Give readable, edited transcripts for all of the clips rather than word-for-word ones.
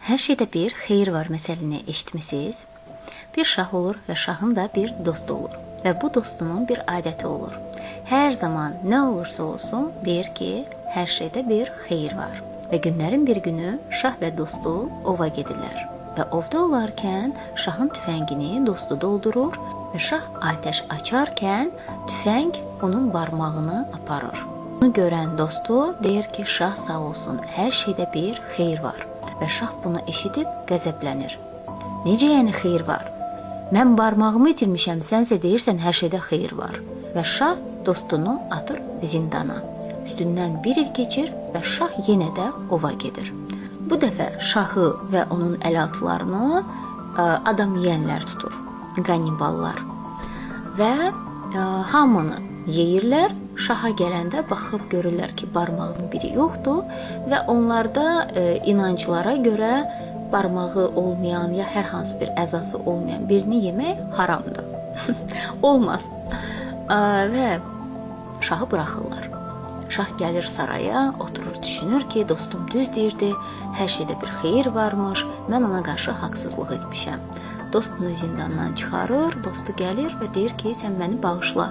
Hər şeydə bir xeyir var məsələni eşitmisiniz? Bir şah olur və şahın da bir dostu olur və bu dostunun bir adəti olur. Hər zaman nə olursa olsun deyir ki, hər şeydə bir xeyir var. Və günlərin bir günü şah və dostu ova gedirlər. Və ovda olarkən şahın tüfəngini dostu doldurur və şah atəş açarkən tüfəng onun barmağını aparır. Bunu görən dostu deyir ki, şah sağ olsun, hər şeydə bir xeyir var. Və şah bunu eşidib qəzəblənir. Necə yəni xeyir var? Mən barmağımı itirmişəm, sənsə deyirsən hər şeydə xeyir var. Və şah dostunu atır zindana. Üstündən bir il keçir və şah yenə də ova gedir. Bu dəfə şahı və onun əlaltılarını adam yeyənlər tutur, qaniballar. Və hamını yeyirlər. Şaha gələndə baxıb görürlər ki, barmağının biri yoxdur və onlarda inanclara görə barmağı olmayan ya hər hansı bir əzası olmayan birini yemək haramdır. Olmaz. Və şahı buraxırlar. Şah gəlir saraya, oturur, düşünür ki, dostum düz deyirdi, hər şeydə bir xeyir varmış, mən ona qarşı haqsızlıq etmişəm. Dostunu zindandan çıxarır, dostu gəlir və deyir ki, sən məni bağışla.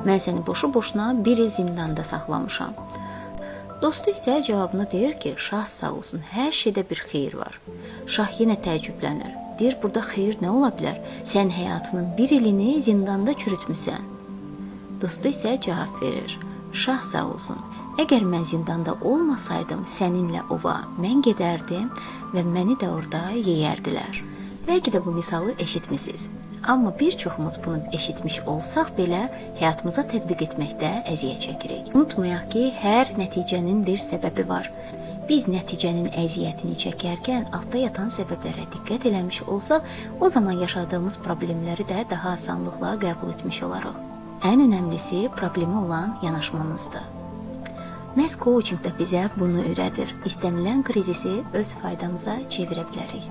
Mən səni boşu-boşuna bir il zindanda saxlamışam. Dostu isə cavabını deyir ki, şah sağ olsun, hər şeydə bir xeyir var. Şah yenə təəccüblənir. Deyir, burada xeyir nə ola bilər? Sən həyatının bir ilini zindanda çürütmüsən. Dostu isə cavab verir. Şah sağ olsun, əgər mən zindanda olmasaydım, səninlə ova mən gedərdim və məni də orada yeyərdilər. Bəlkə də bu misalı eşitmisiniz. Amma bir çoxumuz bunu eşitmiş olsaq belə həyatımıza tətbiq etməkdə əziyyət çəkirik. Unutmayaq ki, hər nəticənin bir səbəbi var. Biz nəticənin əziyyətini çəkərkən altda yatan səbəblərə diqqət eləmiş olsaq, o zaman yaşadığımız problemləri də daha asanlıqla qəbul etmiş olarıq. Ən önəmlisi problemi olan yanaşmamızdır. Məhz coaching da bizə bunu öyrədir. İstənilən krizisi öz faydamıza çevirə bilərik.